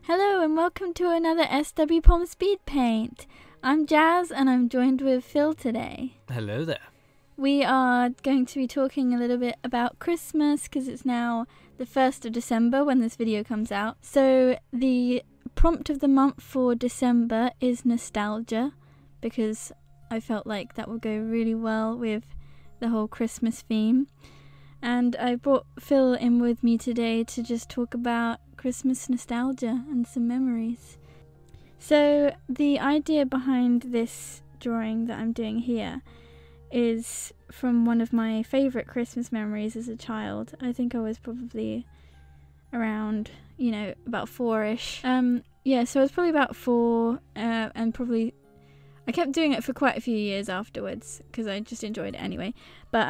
Hello and welcome to another SW Pom Speed Paint. I'm Jazz and I'm joined with Phil today. Hello there. We are going to be talking a little bit about Christmas because it's now the 1st of December when this video comes out. So the prompt of the month for December is nostalgia because I felt like that would go really well with the whole Christmas theme. And I brought Phil in with me today to just talk about Christmas nostalgia and some memories. So the idea behind this drawing that I'm doing here is from one of my favourite Christmas memories as a child. I think I was probably around, about 4-ish. Yeah, so I was probably about 4 and probably I kept doing it for quite a few years afterwards because I just enjoyed it anyway. But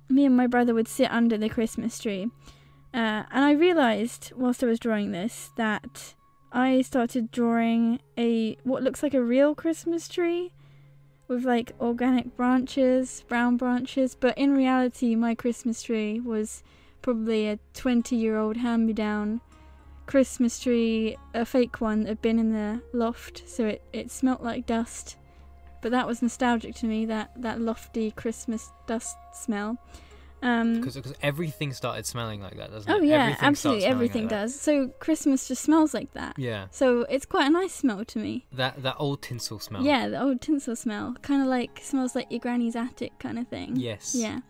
me and my brother would sit under the Christmas tree. And I realised whilst I was drawing this that I started drawing what looks like a real Christmas tree with like organic branches, brown branches. But in reality, my Christmas tree was probably a 20-year-old hand-me-down Christmas tree, a fake one that had been in the loft. So it smelt like dust. But that was nostalgic to me, that lofty Christmas dust smell. Because everything started smelling like that, doesn't it? Oh yeah, absolutely, everything does. So Christmas just smells like that. Yeah. So it's quite a nice smell to me. That old tinsel smell. Yeah, the old tinsel smell. Kind of like, smells like your granny's attic kind of thing. Yes. Yeah.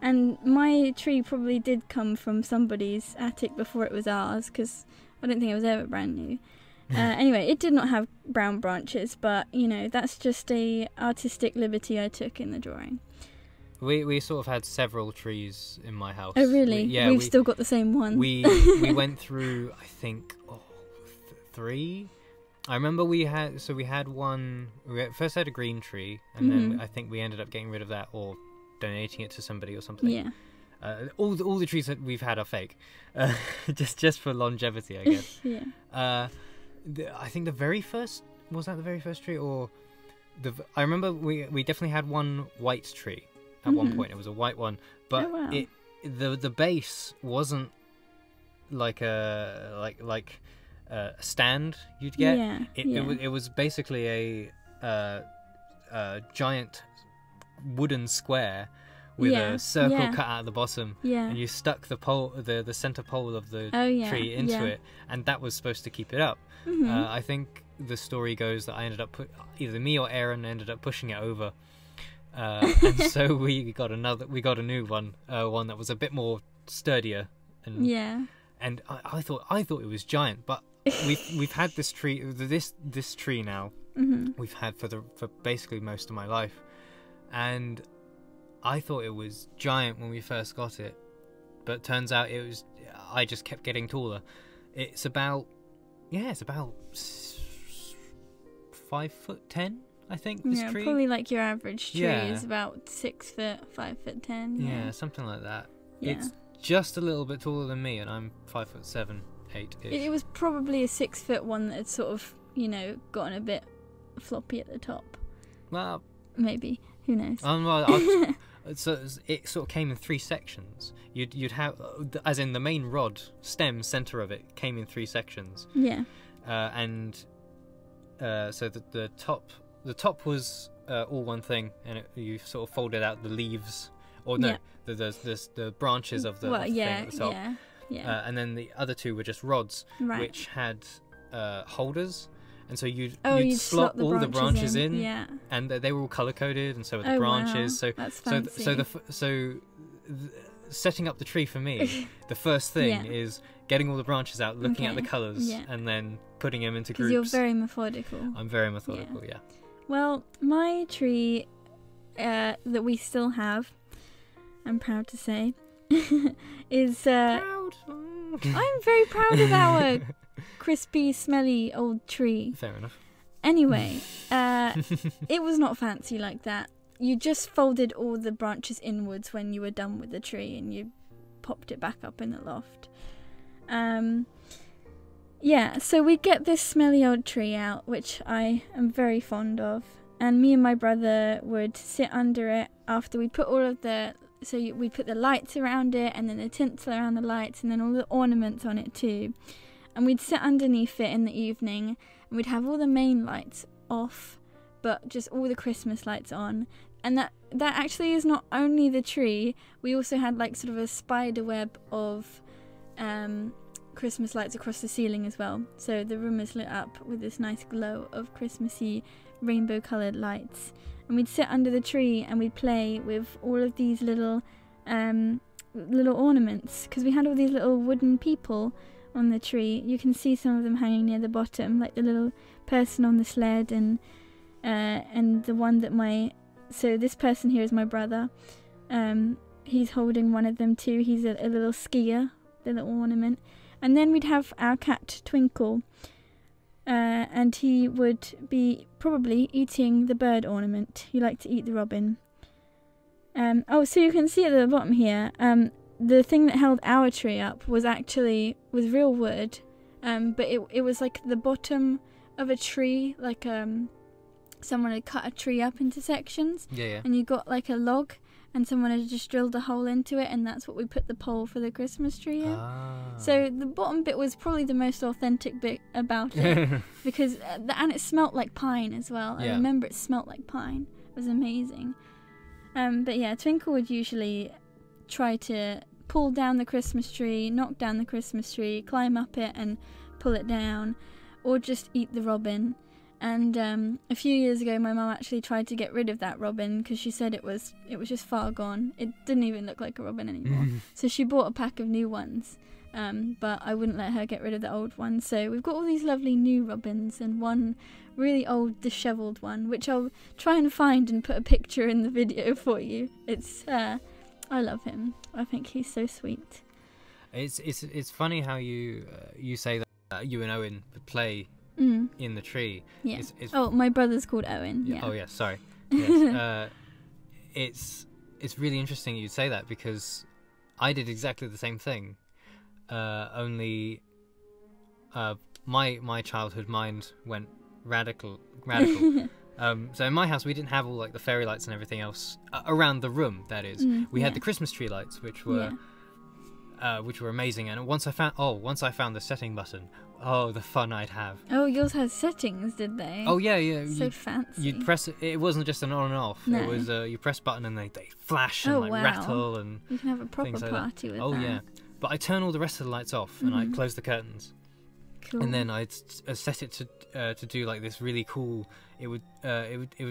And my tree probably did come from somebody's attic before it was ours, because I don't think it was ever brand new. Anyway, it did not have brown branches, but, that's just a artistic liberty I took in the drawing. We sort of had several trees in my house. Oh really? We've still got the same one. We went through, I think, 3. I remember we had one. We first had a green tree, and then I think we ended up getting rid of that or donating it to somebody or something. Yeah. All the trees that we've had are fake, just for longevity, I guess. Yeah. I think the very first tree, or I remember we definitely had one white tree. At one point, it was a white one, but the base wasn't like a stand you'd get. Yeah, it was basically a giant wooden square with a circle cut out at the bottom, and you stuck the center pole of the tree into it, and that was supposed to keep it up. I think the story goes that I ended up either me or Aaron ended up pushing it over. And so we got a new one, one that was a bit more sturdier, and I thought it was giant, but we've had this tree now. We've had for basically most of my life, and I thought it was giant when we first got it, but turns out I just kept getting taller. It's about 5'10". I think this tree. Probably like your average tree is about 6 foot, 5'10". Yeah, something like that. Yeah. It's just a little bit taller than me, and I'm 5'7", 8-ish. It was probably a 6 foot one that had sort of, gotten a bit floppy at the top. Well, maybe, who knows? So it sort of came in 3 sections. You'd have, as in the main rod stem center of it came in 3 sections. Yeah. So the top was all one thing, and you sort of folded out the leaves, or no, the branches of the thing at the top. Yeah. And then the other 2 were just rods, which had holders, and so you'd slot all the branches in, and they were all color coded, and so were the branches. Wow. That's fancy. So setting up the tree for me, the first thing is getting all the branches out, looking at the colors, and then putting them into groups. Because you're very methodical. I'm very methodical, yeah. Well, my tree that we still have, I'm proud to say, is... Proud? I'm very proud of our crispy, smelly old tree. Fair enough. Anyway, it was not fancy like that. You just folded all the branches inwards when you were done with the tree, and you popped it back up in the loft. Yeah, so we get this smelly old tree out, which I am very fond of, and me and my brother would sit under it after we put all of the So we put the lights around it, and then the tinsel around the lights, and then all the ornaments on it too. and we'd sit underneath it in the evening, and we'd have all the main lights off, but just all the Christmas lights on. And that actually is not only the tree. We also had like sort of a spider web of Christmas lights across the ceiling as well. So the room is lit up with this nice glow of Christmassy rainbow coloured lights. And we'd sit under the tree and we'd play with all of these little ornaments, because we had all these little wooden people on the tree. You can see some of them hanging near the bottom, like the little person on the sled, and the one that so this person here is my brother. He's holding one of them too. He's a little skier, the little ornament. And then we'd have our cat Twinkle, and he would be probably eating the bird ornament. He liked to eat the robin. So you can see at the bottom here, the thing that held our tree up was real wood, but it was like the bottom of a tree, like someone had cut a tree up into sections, and you got like a log, and someone had just drilled a hole into it, and that's what we put the pole for the Christmas tree in. So the bottom bit was probably the most authentic bit about it, because and it smelt like pine as well. I remember it smelt like pine. It was amazing. But yeah, Twinkle would usually try to pull down the Christmas tree, knock down the Christmas tree, climb up it and pull it down, or just eat the robin. And a few years ago, my mum actually tried to get rid of that robin because she said it was just far gone. It didn't even look like a robin anymore. So she bought a pack of new ones, but I wouldn't let her get rid of the old ones. So we've got all these lovely new robins and one really old dishevelled one, which I'll try and find and put a picture in the video for you. It's I love him. I think he's so sweet. It's funny how you say that you and Owen would play in the tree. Yeah. Oh, my brother's called Owen. Yeah. Oh yeah, sorry. Yes. It's really interesting you say that, because I did exactly the same thing. Only my childhood mind went radical. So in my house we didn't have all like the fairy lights and everything else around the room. That is, we had the Christmas tree lights, which were amazing. And once I found the setting button, the fun I'd have. Oh, yours has settings, did they? Oh yeah. So fancy. You'd press it. It wasn't just an on and off. No. It was you press button and they flash and rattle, and you can have a proper party with that. Oh yeah. But I turn all the rest of the lights off and I close the curtains. Cool. And then I'd set it to do like this really cool. It would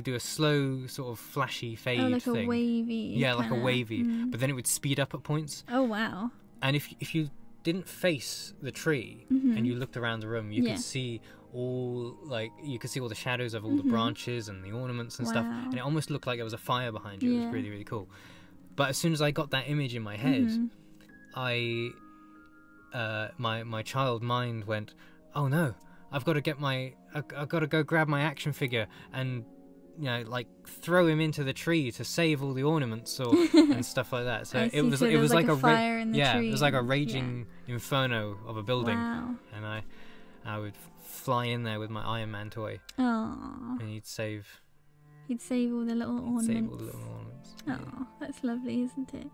do a slow sort of flashy fade thing. Like a wavy. Yeah, like a wavy. But then it would speed up at points. Oh wow. And if you didn't face the tree and you looked around the room, you could see all the shadows of all the branches and the ornaments and stuff, and it almost looked like there was a fire behind you. It was really, really cool. But as soon as I got that image in my head, my child mind went, oh no, I've got to go grab my action figure and like throw him into the tree to save all the ornaments and stuff like that. So it was like a fire in the tree. It was like a raging inferno of a building. Wow. And I would fly in there with my Iron Man toy. Aww. And he'd save all the little ornaments. Yeah. Oh, that's lovely, isn't it?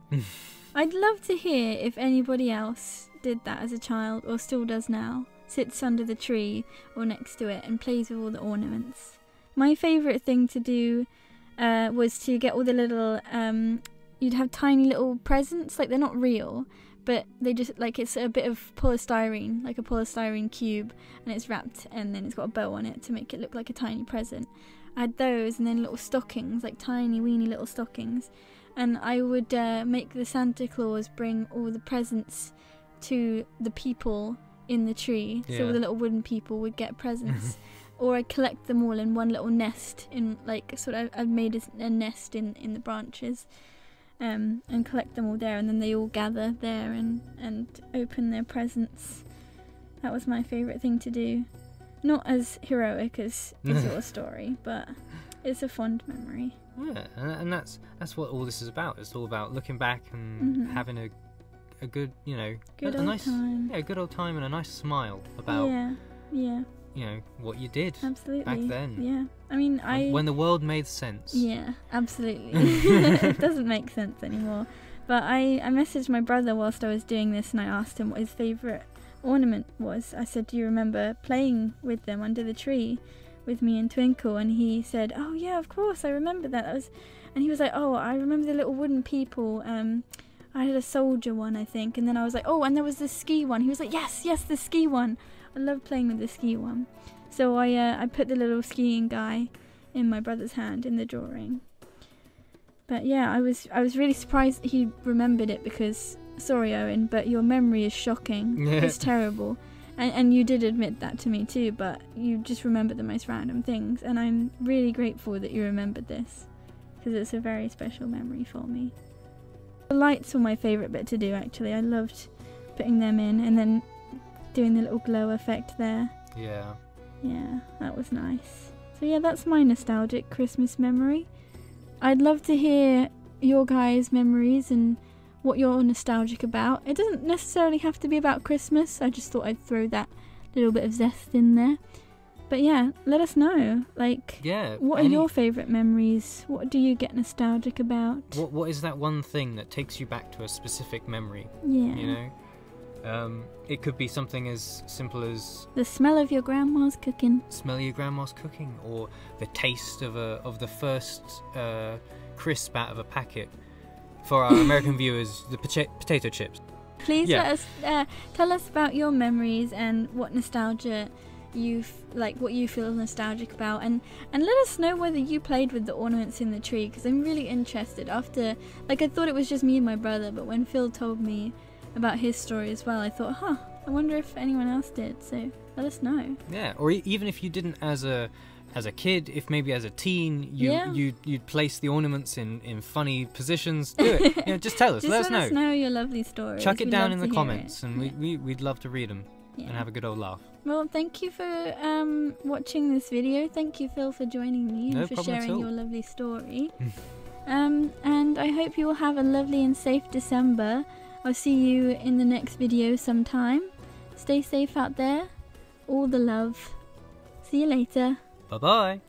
I'd love to hear if anybody else did that as a child or still does now. Sits under the tree or next to it and plays with all the ornaments. My favourite thing to do was to get all the little, you'd have tiny little presents, like they're not real, but they just, like it's a bit of polystyrene, like a polystyrene cube, and it's wrapped and then it's got a bow on it to make it look like a tiny present. I had those, and then little stockings, like tiny weeny little stockings, and I would make the Santa Claus bring all the presents to the people in the tree, so all the little wooden people would get presents. Or I collect them all in one little nest, in like I've made a nest in the branches, and collect them all there, and then they all gather there and open their presents. That was my favourite thing to do. Not as heroic as your story, but it's a fond memory. Yeah, and that's what all this is about. It's all about looking back and having a good, good old time. Yeah, good old time and a nice smile about. Yeah. What you did absolutely back then. Yeah, I mean, when the world made sense. Yeah, absolutely. It doesn't make sense anymore. But I messaged my brother whilst I was doing this, and I asked him what his favourite ornament was. I said, do you remember playing with them under the tree with me and Twinkle? And he said, oh yeah, of course, I remember that. And he was like, oh, I remember the little wooden people. I had a soldier one, I think. And then I was like, oh, and there was the ski one. He was like, yes, the ski one. I love playing with the ski one. So I put the little skiing guy in my brother's hand in the drawing. But yeah, I was really surprised that he remembered it, because, sorry Owen, but your memory is shocking. It's terrible. And you did admit that to me too, but you just remember the most random things. And I'm really grateful that you remembered this, because it's a very special memory for me. The lights were my favourite bit to do, actually. I loved putting them in and then doing the little glow effect there. Yeah. Yeah, that was nice. So yeah, that's my nostalgic Christmas memory. I'd love to hear your guys' memories and what you're nostalgic about. It doesn't necessarily have to be about Christmas. I just thought I'd throw that little bit of zest in there. But yeah, let us know. Like, what are your favourite memories? What do you get nostalgic about? What is that one thing that takes you back to a specific memory? Yeah. You know? It could be something as simple as the smell of your grandma's cooking. Smell of your grandma's cooking, or the taste of the first crisp out of a packet. For our American viewers, the potato chips. Please let us tell us about your memories and what nostalgia what you feel nostalgic about, and let us know whether you played with the ornaments in the tree, because I'm really interested. After, I thought it was just me and my brother, but when Phil told me about his story as well, I thought, I wonder if anyone else did. So let us know. Yeah, or even if you didn't as a kid, if maybe as a teen you'd place the ornaments in funny positions, do it. You know, just tell us. Let us know your lovely stories. Chuck it down in the comments, and we'd love to read them and have a good old laugh. Well, thank you for watching this video. Thank you, Phil, for joining me and for sharing your lovely story. And I hope you will have a lovely and safe December. I'll see you in the next video sometime. Stay safe out there. All the love. See you later. Bye-bye.